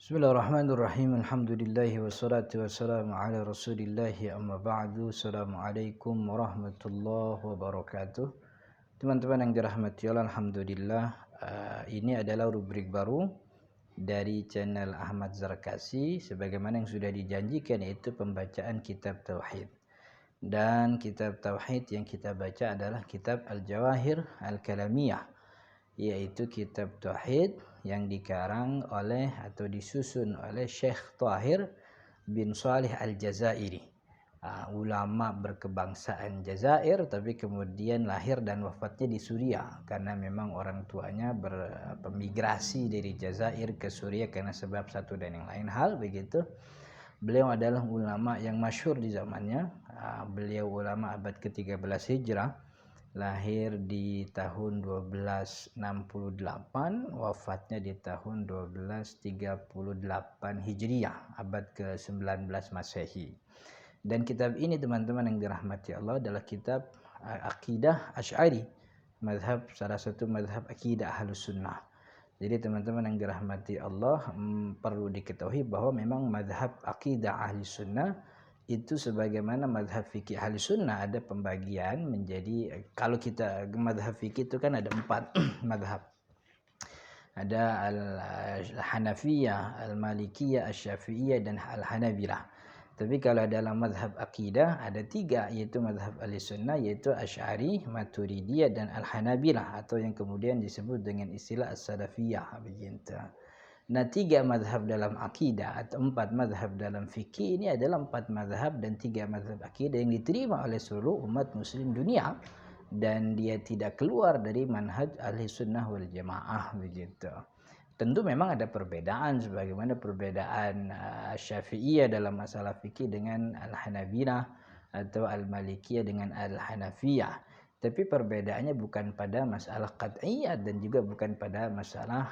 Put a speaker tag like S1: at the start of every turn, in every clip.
S1: Bismillahirrahmanirrahim. Alhamdulillahi wassalatu wassalamu ala rasulillahi amma ba'du. Assalamualaikum warahmatullahi wabarakatuh. Teman-teman yang dirahmati Allah, Alhamdulillah, ini adalah rubrik baru dari channel Ahmad Zarkasi sebagaimana yang sudah dijanjikan, yaitu pembacaan kitab Tauhid. Dan kitab Tauhid yang kita baca adalah kitab Al-Jawahir Al-Kalamiyah, yaitu kitab Tauhid yang dikarang oleh atau disusun oleh Syekh Tahir bin Salih Al-Jazairi, ulama berkebangsaan Jazair tapi kemudian lahir dan wafatnya di Suriah karena memang orang tuanya bermigrasi dari Jazair ke Suriah karena sebab satu dan yang lain hal begitu. Beliau adalah ulama yang masyhur di zamannya. Beliau ulama abad ke-13 Hijrah, lahir di tahun 1268, wafatnya di tahun 1238 Hijriah, abad ke-19 Masehi. Dan kitab ini, teman-teman yang dirahmati Allah, adalah kitab akidah Asy'ari, salah satu mazhab akidah Ahlus Sunnah. Jadi teman-teman yang dirahmati Allah, perlu diketahui bahwa memang mazhab akidah Ahli Sunnah itu sebagaimana mazhab fikih Ahli Sunnah ada pembagian menjadi, kalau kita mazhab fikih itu kan ada 4 mazhab. Ada Al-Hanafiyah, Al-Malikiyah, Asy-Syafi'iyah dan Al-Hanabilah. Tapi kalau dalam mazhab akidah ada 3, yaitu mazhab Ahli Sunnah, yaitu Asy'ari, Maturidiyah dan Al-Hanabilah, atau yang kemudian disebut dengan istilah As-Salafiyah begitu. Nah, 3 mazhab dalam akidah atau 4 mazhab dalam fikih ini adalah 4 mazhab dan 3 mazhab akidah yang diterima oleh seluruh umat muslim dunia, dan dia tidak keluar dari manhaj Ahli Sunnah wal Jamaah begitu. Tentu memang ada perbedaan sebagaimana perbedaan Syafi'iyah dalam masalah fikih dengan Al-Hanabilah atau Al-Malikiyah dengan Al-Hanafiyah. Tapi perbedaannya bukan pada masalah qat'iyah dan juga bukan pada masalah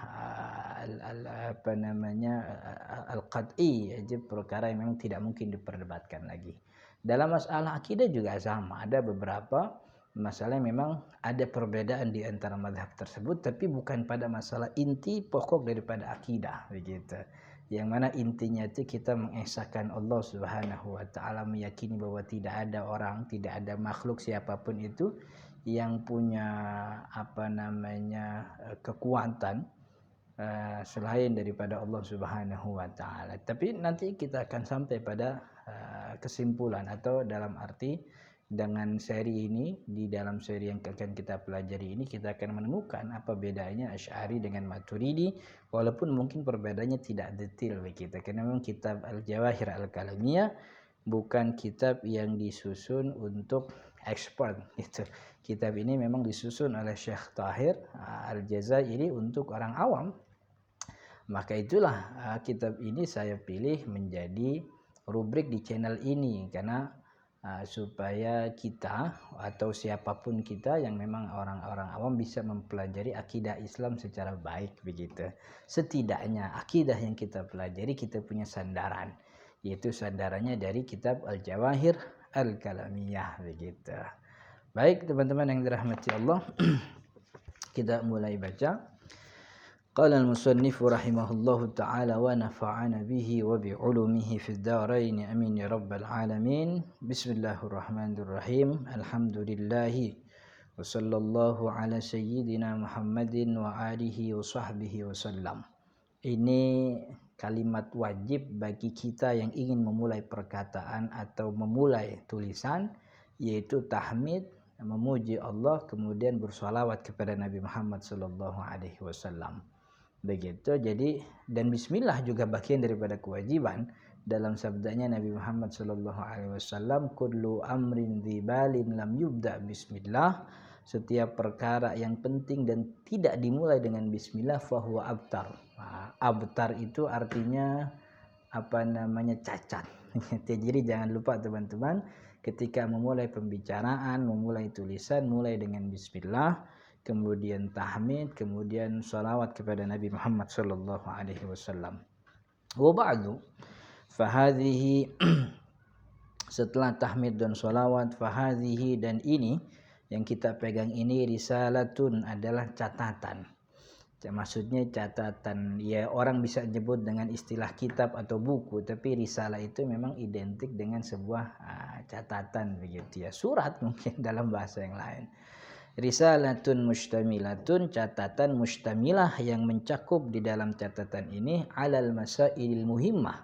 S1: al-qat'i, yaitu perkara yang memang tidak mungkin diperdebatkan lagi. Dalam masalah akidah juga sama, ada beberapa masalah yang memang ada perbedaan di antara mazhab tersebut, tapi bukan pada masalah inti pokok daripada akidah begitu. Yang mana intinya itu kita mengesahkan Allah Subhanahu wa taala, meyakini bahwa tidak ada orang, tidak ada makhluk siapapun itu yang punya kekuatan selain daripada Allah Subhanahu wa taala. Tapi nanti kita akan sampai pada kesimpulan, atau dalam arti dengan seri ini, di dalam seri yang akan kita pelajari ini, kita akan menemukan apa bedanya Asy'ari dengan Maturidi, walaupun mungkin perbedaannya tidak detail begitu, karena memang kitab Al-Jawahir Al-Kalamiyah bukan kitab yang disusun untuk expert gitu. Kitab ini memang disusun oleh Syekh Tahir Al-Jazairi untuk orang awam. Maka itulah kitab ini saya pilih menjadi rubrik di channel ini, karena supaya kita atau siapapun kita yang memang orang-orang awam bisa mempelajari akidah Islam secara baik begitu. Setidaknya akidah yang kita pelajari kita punya sandaran, yaitu sandarannya dari kitab Al-Jawahir Al-Kalamiyah begitu. Baik teman-teman yang dirahmati Allah, kita mulai baca. Qala al-musannif rahimahullahu ta'ala wa nafa'ana bihi wa bi'ulumihi fid dharain amin ya rabbal alamin. Bismillahirrahmanirrahim. Alhamdulillahi wa sallallahu ala sayyidina Muhammadin wa alihi wa sahbihi wa sallam. Ini kalimat wajib bagi kita yang ingin memulai perkataan atau memulai tulisan, yaitu tahmid, memuji Allah, kemudian bersolawat kepada Nabi Muhammad sallallahu alaihi wasallam. Begitu. Jadi, dan bismillah juga bagian daripada kewajiban. Dalam sabdanya Nabi Muhammad sallallahu alaihi wasallam, kullu amrin dzibalin lam yubda bismillah, setiap perkara yang penting dan tidak dimulai dengan bismillah fahuwa abtar. Abtar itu artinya cacat. Jadi jangan lupa teman-teman, ketika memulai pembicaraan, memulai tulisan, mulai dengan bismillah, kemudian tahmid, kemudian salawat kepada Nabi Muhammad sallallahu alaihi wasallam. Wa ba'du, fahadhihi, setelah tahmid dan salawat, fahadhihi, dan ini yang kita pegang ini, risalatun, adalah catatan. Maksudnya catatan, ya orang bisa nyebut dengan istilah kitab atau buku, tapi risalah itu memang identik dengan sebuah catatan begitu ya, surat mungkin dalam bahasa yang lain. Risalatun mustamilatun, catatan mustamilah yang mencakup di dalam catatan ini alal masailil muhimmah,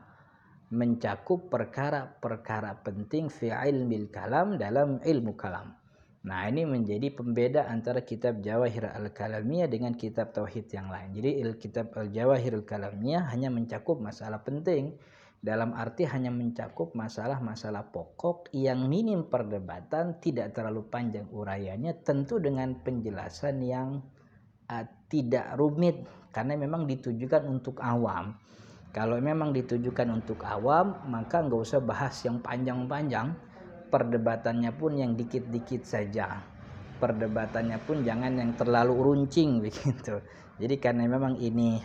S1: mencakup perkara-perkara penting fi ilmil kalam, dalam ilmu kalam. Nah, ini menjadi pembeda antara kitab Jawahir al-Kalamiyah dengan kitab tauhid yang lain. Jadi kitab al-Jawahir al-Kalamiyah hanya mencakup masalah penting, dalam arti hanya mencakup masalah-masalah pokok yang minim perdebatan, tidak terlalu panjang uraiannya, tentu dengan penjelasan yang tidak rumit, karena memang ditujukan untuk awam. Kalau memang ditujukan untuk awam, maka nggak usah bahas yang panjang-panjang, perdebatannya pun yang dikit-dikit saja, perdebatannya pun jangan yang terlalu runcing begitu. Jadi karena memang ini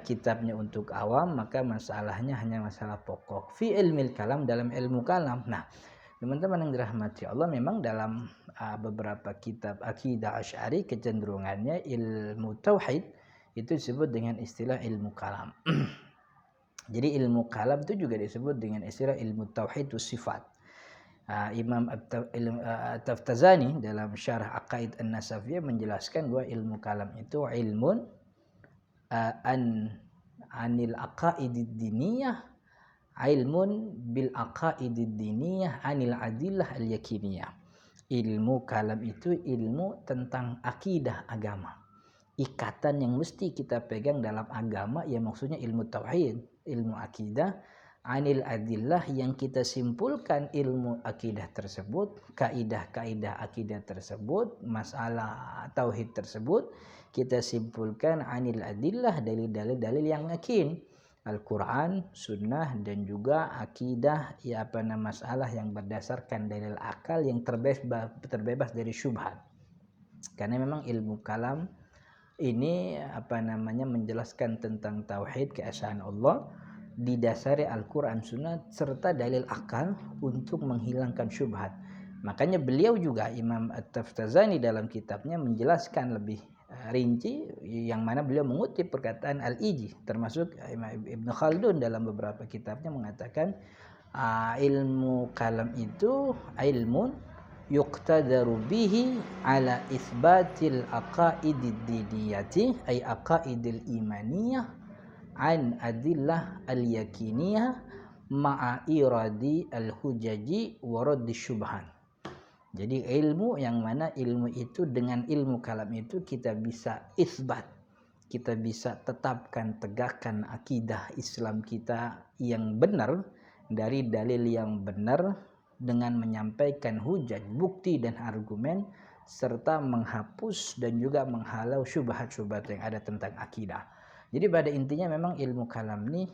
S1: kitabnya untuk awam, maka masalahnya hanya masalah pokok fi ilmil kalam, dalam ilmu kalam. Nah, teman-teman yang dirahmati Allah, memang dalam beberapa kitab akidah Asy'ari kecenderungannya ilmu tauhid itu disebut dengan istilah ilmu kalam. Jadi ilmu kalam itu juga disebut dengan istilah ilmu tauhid wa sifat. Imam At-Taftazani dalam syarah Aqaid An-Nasafiyah menjelaskan bahwa ilmu kalam itu ilmun anil aqaidid diniyah, ilmun bil aqaidid diniyah anil adillah al yakiniyah. Ilmu kalam itu ilmu tentang akidah agama, ikatan yang mesti kita pegang dalam agama, ya maksudnya ilmu tauhid, ilmu akidah, anil adillah, yang kita simpulkan ilmu akidah tersebut, kaidah-kaidah akidah tersebut, masalah tauhid tersebut kita simpulkan anil adillah, dari dalil-dalil yang yakin, Al-Quran, Sunnah, dan juga akidah, masalah yang berdasarkan dalil akal yang terbebas dari syubhat. Karena memang ilmu kalam ini menjelaskan tentang tauhid, keesaan Allah, didasari Al-Quran, Sunnah, serta dalil akal untuk menghilangkan syubhat. Makanya beliau juga, Imam At-Taftazani, dalam kitabnya menjelaskan lebih rinci, yang mana beliau mengutip perkataan Al-Iji, termasuk Ibn Khaldun dalam beberapa kitabnya mengatakan ilmu kalam itu ilmun yuqtadaru bihi ala isbatil aqaidid diniyati, ay aqaidil imaniyah, an adillah al-yakiniyah ma'a iradi al-hujaji wa raddi syubhan. Jadi ilmu yang mana ilmu itu, dengan ilmu kalam itu kita bisa isbat, kita bisa tetapkan, tegakkan akidah Islam kita yang benar dari dalil yang benar, dengan menyampaikan hujah, bukti dan argumen, serta menghapus dan juga menghalau syubhat-syubhat yang ada tentang akidah. Jadi pada intinya memang ilmu kalam ini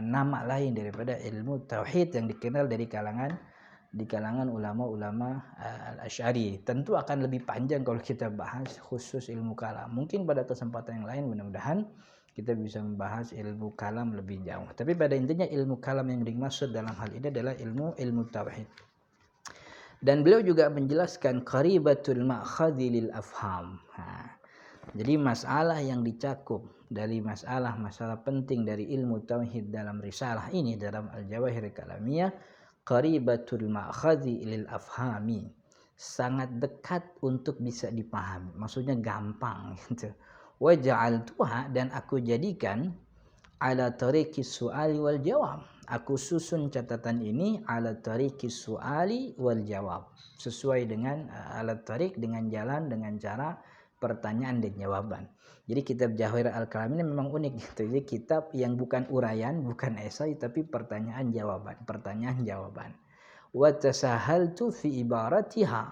S1: nama lain daripada ilmu tauhid yang dikenal di kalangan ulama-ulama Al-Asy'ari. Tentu akan lebih panjang kalau kita bahas khusus ilmu kalam. Mungkin pada kesempatan yang lain mudah-mudahan kita bisa membahas ilmu kalam lebih jauh. Tapi pada intinya ilmu kalam yang dimaksud dalam hal ini adalah ilmu tauhid. Dan beliau juga menjelaskan qaribatul ma'khadhi lil afham. Jadi masalah yang dicakup dari masalah penting dari ilmu tauhid dalam risalah ini, dalam Al-Jawahir Kalamiyah, qaribatul ma'khadhi lil afhami, sangat dekat untuk bisa dipahami, maksudnya gampang gitu. Wa ja'altuha, dan aku jadikan, ala tariqis su'ali wal jawab, aku susun catatan ini ala tariqis su'ali wal jawab, sesuai dengan ala tariq, dengan jalan, dengan cara pertanyaan dan jawaban. Jadi kitab Jawahir al-Kalam ini memang unik gitu. Jadi kitab yang bukan uraian, bukan esai, tapi pertanyaan jawaban. Wa tasahaltu fi ibaratiha,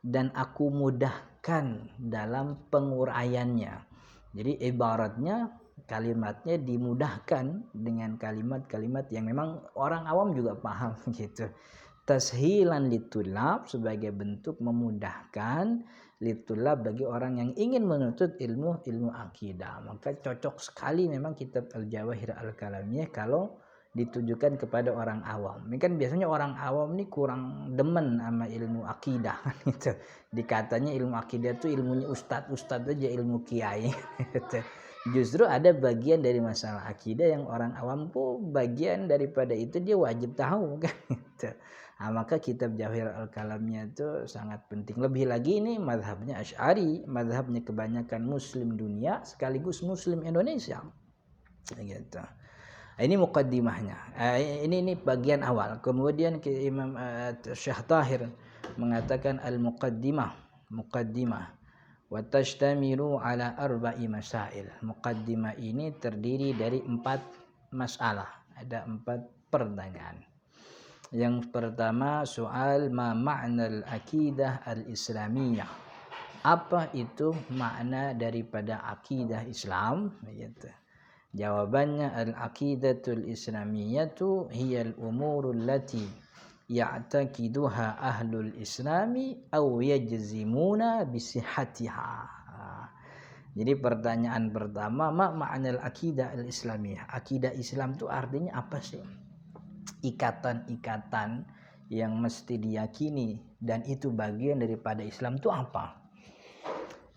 S1: dan aku mudahkan dalam penguraiannya. Jadi ibaratnya, kalimatnya dimudahkan dengan kalimat-kalimat yang memang orang awam juga paham gitu. Tashilan litulab, sebagai bentuk memudahkan litulab bagi orang yang ingin menuntut ilmu akidah. Maka cocok sekali memang kitab Al-Jawahir Al-Kalamiyah kalau ditujukan kepada orang awam. Ini kan biasanya orang awam nih kurang demen sama ilmu akidah gitu. Dikatanya ilmu akidah itu ilmunya ustadz aja, ilmu kiai gitu. Justru ada bagian dari masalah akidah yang orang awam tuh bagian daripada itu dia wajib tahu kan gitu. Nah, maka kitab Jawahir al-Kalamnya itu sangat penting. Lebih lagi ini mazhabnya Asy'ari, mazhabnya kebanyakan muslim dunia sekaligus muslim Indonesia gitu. Ini muqaddimahnya. Ini bagian awal. Kemudian Imam Syekh Tahir mengatakan al-muqaddimah, wa tashtamilu ala arba'i masail. Muqaddimah ini terdiri dari 4 masalah. Ada 4 pertanyaan. Yang pertama soal ma ma'nal akidah al-islamiyah. Apa itu makna daripada akidah Islam gitu. Jawabannya al-aqidatul islamiyatu hiyal umurul lati ya'taqiduha ahlul islami aw yajzimuna bisihhatiha. Jadi pertanyaan pertama, ma'nal aqidah al-islamiyah. Akidah Islam itu artinya apa sih? Ikatan-ikatan yang mesti diyakini dan itu bagian daripada Islam itu apa?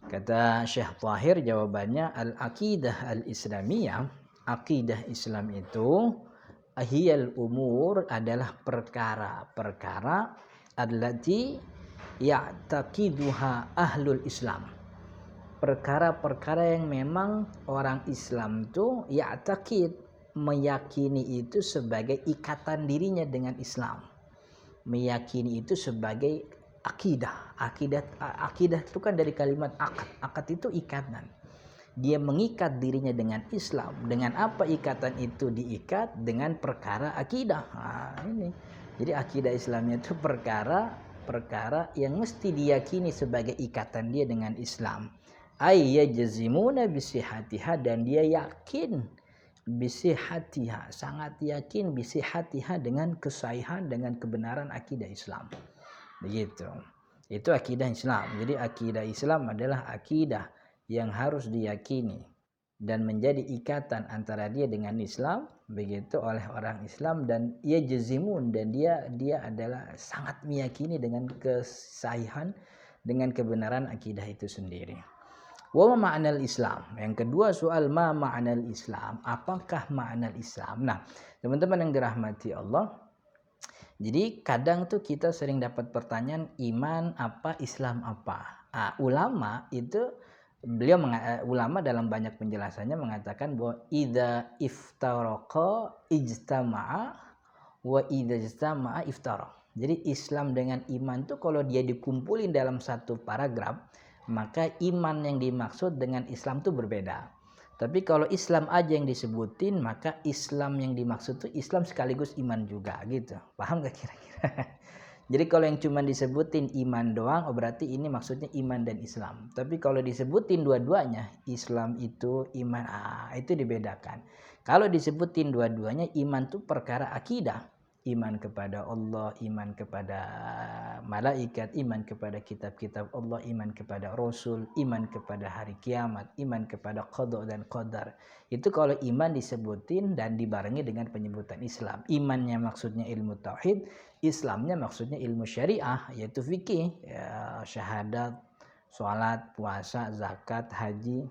S1: Kata Syekh Tahir jawabannya al-aqidah al-islamiyah, akidah Islam itu ahiyal umur adalah perkara-perkara allati ya'taqiduha ahlul Islam. Perkara-perkara yang memang orang Islam itu ya'taqid, meyakini itu sebagai ikatan dirinya dengan Islam. Meyakini itu sebagai akidah itu kan dari kalimat akad itu ikatan. Dia mengikat dirinya dengan Islam. Dengan apa ikatan itu diikat? Dengan perkara akidah. Ini jadi akidah Islamnya itu perkara yang mesti diyakini sebagai ikatan dia dengan Islam. Ayyajzimuna bisihatiha, dan dia yakin bisihatiha, sangat yakin bisihatiha dengan kesahihan, dengan kebenaran akidah Islam. Begitu. Itu akidah Islam. Jadi akidah Islam adalah akidah yang harus diyakini dan menjadi ikatan antara dia dengan Islam begitu oleh orang Islam, dan ia jazimun, dan dia adalah sangat meyakini dengan kesahihan, dengan kebenaran akidah itu sendiri. Wa ma'nal Islam. Yang kedua soal ma ma'nal Islam. Apakah makna Islam? Nah, teman-teman yang dirahmati Allah, jadi kadang tuh kita sering dapat pertanyaan iman apa, Islam apa. Ulama itu ulama dalam banyak penjelasannya mengatakan bahwa idza iftaraqa ijtama'a wa idza ijtama'a iftara. Jadi Islam dengan iman tuh kalau dia dikumpulin dalam satu paragraf, maka iman yang dimaksud dengan Islam tuh berbeda. Tapi kalau Islam aja yang disebutin, maka Islam yang dimaksud itu Islam sekaligus iman juga gitu. Paham gak kira-kira? Jadi kalau yang cuma disebutin iman doang, berarti ini maksudnya iman dan Islam. Tapi kalau disebutin dua-duanya, Islam itu iman, itu dibedakan. Kalau disebutin dua-duanya, iman itu perkara akidah. Iman kepada Allah, iman kepada malaikat, iman kepada kitab-kitab Allah, iman kepada Rasul, iman kepada hari kiamat, iman kepada qada dan qadar. Itu kalau iman disebutin dan dibarengi dengan penyebutan Islam. Imannya maksudnya ilmu tauhid, Islamnya maksudnya ilmu syariah, yaitu fikih, syahadat, sholat, puasa, zakat, haji,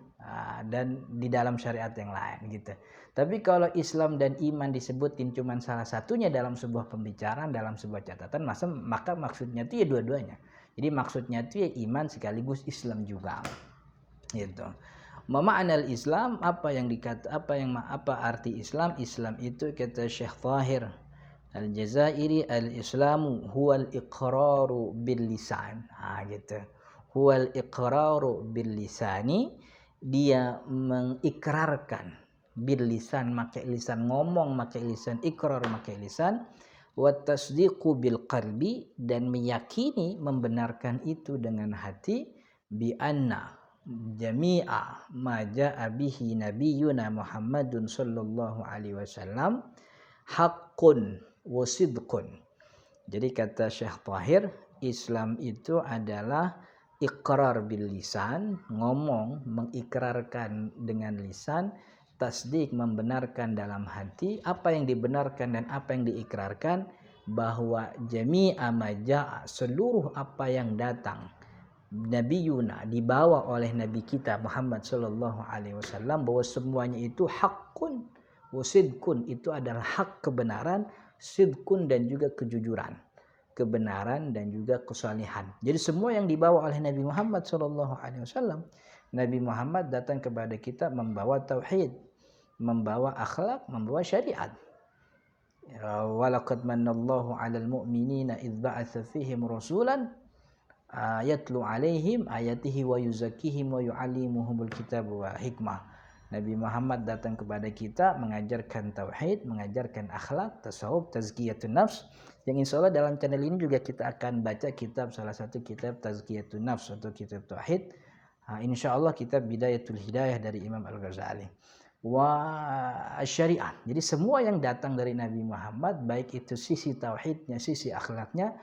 S1: dan di dalam syariat yang lain gitu. Tapi kalau Islam dan iman disebutin cuma salah satunya dalam sebuah pembicaraan, dalam sebuah catatan, maka maksudnya itu ya dua-duanya. Jadi maksudnya itu ya iman sekaligus Islam juga. Gitu. Ma'anal Islam, apa arti Islam? Islam itu kata Syekh Tahir Al-Jazairi, al-Islamu huwal iqraru bil lisan. Gitu. Huwal iqraru bil lisani, dia mengikrarkan bil lisan, pakai lisan ngomong, pakai lisan ikrar, pakai lisan, wa tasdiqu bil qalbi, dan meyakini, membenarkan itu dengan hati, bi anna jami'a ma jaa bihi nabiyuna Muhammadun sallallahu alaihi wasallam haqqun wa sidqun. Jadi kata Syekh Tahir, Islam itu adalah ikrar bil lisan, ngomong, mengikrarkan dengan lisan, tasdik membenarkan dalam hati apa yang dibenarkan dan apa yang diikrarkan, bahwa jami'a maja'a seluruh apa yang datang nabiyuna dibawa oleh nabi kita Muhammad sallallahu alaihi wasallam, bahwa semuanya itu haqqun wa sidqun, itu adalah hak kebenaran, sidqun dan juga kejujuran, kebenaran dan juga kesalehan. Jadi semua yang dibawa oleh Nabi Muhammad sallallahu alaihi wasallam, Nabi Muhammad datang kepada kita membawa tauhid, membawa akhlak, membawa syariat. Walaqad manallahu 'alal mu'minina idz ba'atsa fihim rasulan yatlu 'alaihim ayatihi wa yuzakkihim wa yu'allimuhumul kitab wa hikmah. Nabi Muhammad datang kepada kita mengajarkan tauhid, mengajarkan akhlak, tasawuf, tazkiyatun nafs. Yang insyaallah dalam channel ini juga kita akan baca kitab, salah satu kitab tazkiyatun nafs atau kitab tauhid. Insyaallah kitab Bidayatul Hidayah dari Imam Al-Ghazali. Syariah. Jadi semua yang datang dari Nabi Muhammad, baik itu sisi tauhidnya, sisi akhlaknya,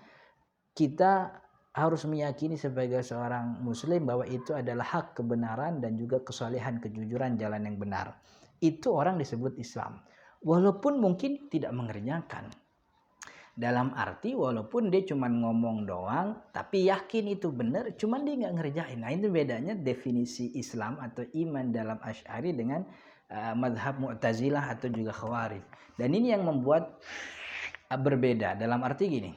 S1: kita harus meyakini sebagai seorang muslim bahwa itu adalah hak kebenaran dan juga kesalehan, kejujuran, jalan yang benar. Itu orang disebut Islam. Walaupun mungkin tidak mengerjakan. Dalam arti walaupun dia cuma ngomong doang, tapi yakin itu benar, cuman dia nggak ngerjain. Nah itu bedanya definisi Islam atau iman dalam Asy'ari dengan madhab Mu'tazilah atau juga Khawarij. Dan ini yang membuat berbeda dalam arti gini.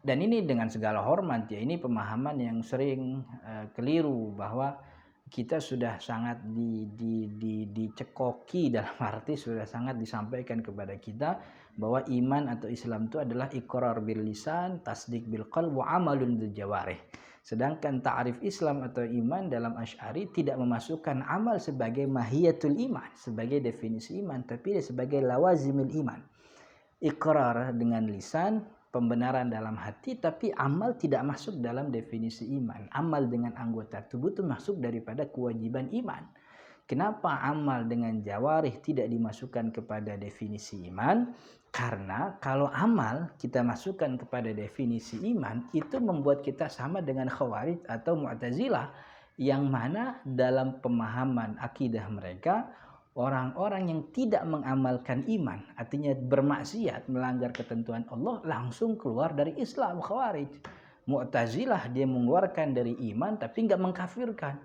S1: Dan ini dengan segala hormat ya, ini pemahaman yang sering keliru, bahwa kita sudah sangat dicekoki, dalam arti sudah sangat disampaikan kepada kita bahwa iman atau Islam itu adalah iqrar bil lisan, tasdik bil qalb wa amalun bil jawarih. Sedangkan ta'rif Islam atau iman dalam Asy'ari tidak memasukkan amal sebagai mahiyatul iman, sebagai definisi iman, tapi sebagai lawazimul iman. Iqrar dengan lisan, pembenaran dalam hati, tapi amal tidak masuk dalam definisi iman. Amal dengan anggota tubuh itu masuk daripada kewajiban iman. Kenapa amal dengan jawarih tidak dimasukkan kepada definisi iman? Karena kalau amal kita masukkan kepada definisi iman, itu membuat kita sama dengan Khawarij atau Mu'tazilah, yang mana dalam pemahaman akidah mereka, orang-orang yang tidak mengamalkan iman, artinya bermaksiat, melanggar ketentuan Allah, langsung keluar dari Islam. Khawarij. Mu'tazilah dia mengeluarkan dari iman tapi nggak mengkafirkan.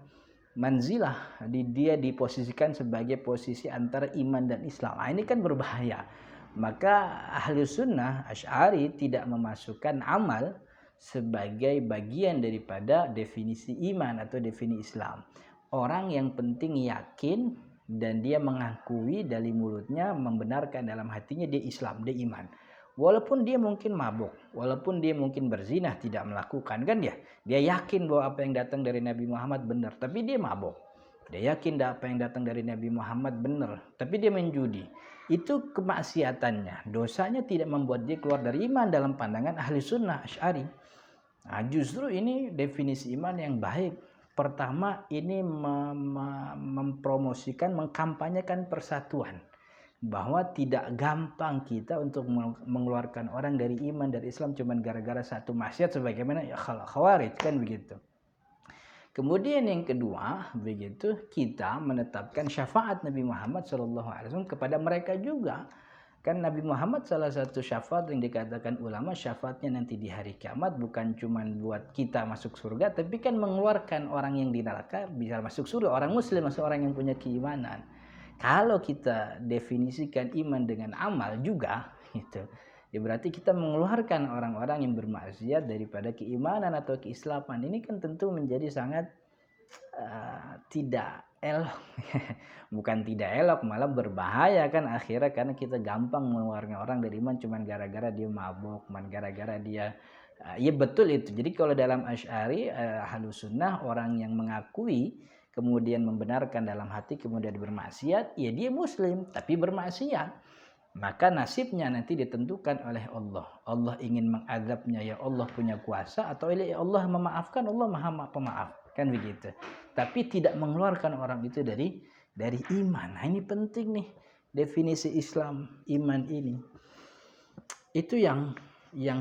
S1: Manzilah, dia diposisikan sebagai posisi antara iman dan Islam. Nah, ini kan berbahaya. Maka ahli sunnah Asy'ari tidak memasukkan amal sebagai bagian daripada definisi iman atau definisi Islam. Orang yang penting yakin dan dia mengakui dari mulutnya, membenarkan dalam hatinya dia Islam, dia iman. Walaupun dia mungkin mabuk, walaupun dia mungkin berzina, tidak melakukan, kan ya. Dia yakin bahwa apa yang datang dari Nabi Muhammad benar, tapi dia mabuk. Dia yakin bahwa apa yang datang dari Nabi Muhammad benar, tapi dia menjudi. Itu kemaksiatannya, dosanya tidak membuat dia keluar dari iman dalam pandangan ahli sunnah Asy'ari. Nah, justru ini definisi iman yang baik. Pertama, ini mempromosikan, mengkampanyekan persatuan, bahwa tidak gampang kita untuk mengeluarkan orang dari iman, dari Islam cuma gara-gara satu maksiat sebagaimana ya Khawarij, kan begitu. Kemudian yang kedua, begitu kita menetapkan syafaat Nabi Muhammad SAW kepada mereka juga. Kan Nabi Muhammad salah satu syafaat yang dikatakan ulama, syafaatnya nanti di hari kiamat bukan cuma buat kita masuk surga, tapi kan mengeluarkan orang yang di neraka bisa masuk surga, orang muslim, masuk orang yang punya keimanan. Kalau kita definisikan iman dengan amal juga, gitu, ya berarti kita mengeluarkan orang-orang yang bermaksiat daripada keimanan atau keislaman. Ini kan tentu menjadi sangat tidak elok. Bukan tidak elok, malah berbahaya kan akhirnya, karena kita gampang mengeluarkan orang dari iman cuma gara-gara dia mabuk, cuma gara-gara dia ya betul itu. Jadi kalau dalam Asy'ari Ahlus Sunnah, orang yang mengakui kemudian membenarkan dalam hati kemudian bermaksiat, ya dia muslim tapi bermaksiat, maka nasibnya nanti ditentukan oleh Allah. Allah ingin mengadabnya, ya Allah punya kuasa, atau ya Allah memaafkan, Allah Maha Pemaaf, kan begitu. Tapi tidak mengeluarkan orang itu dari iman. Nah, ini penting nih definisi Islam iman ini. Itu yang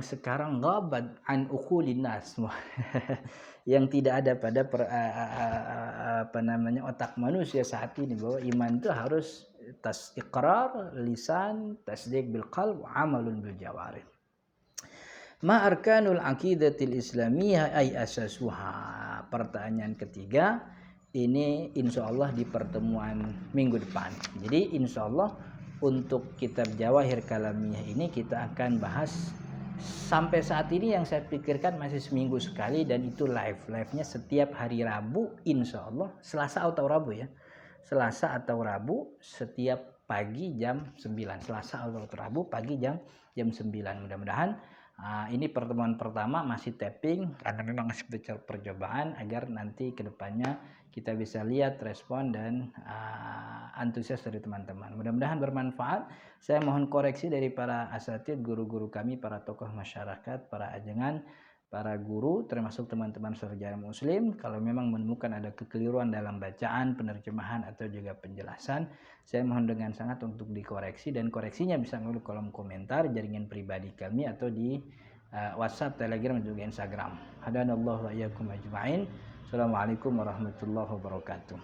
S1: sekarang ghabat an uqulin nas, yang tidak ada pada otak manusia saat ini, bahwa iman itu harus iqrar lisan, tasdiq bil qalb, amalun bil jawarih. Ma arkanul aqidatil islamiyah ay asasuha. Pertanyaan ketiga ini insya Allah di pertemuan minggu depan. Jadi insya Allah untuk kitab Jawahir Kalamiyah ini kita akan bahas. Sampai saat ini yang saya pikirkan masih seminggu sekali dan itu live-nya setiap hari Rabu insya Allah, Selasa atau Rabu ya, Selasa atau Rabu setiap pagi jam 9, Selasa atau Rabu pagi jam 9. Mudah-mudahan ini pertemuan pertama masih tapping karena memang masih percobaan agar nanti kedepannya kita bisa lihat respon dan antusias dari teman-teman. Mudah-mudahan bermanfaat. Saya mohon koreksi dari para asatid, guru-guru kami, para tokoh masyarakat, para ajengan, para guru, termasuk teman-teman sarjana muslim. Kalau memang menemukan ada kekeliruan dalam bacaan, penerjemahan, atau juga penjelasan, saya mohon dengan sangat untuk dikoreksi, dan koreksinya bisa melalui kolom komentar, jaringan pribadi kami, atau di WhatsApp, Telegram, dan juga Instagram. Hadanallahu wa iyyakum ajma'in. Assalamualaikum warahmatullahi wabarakatuh.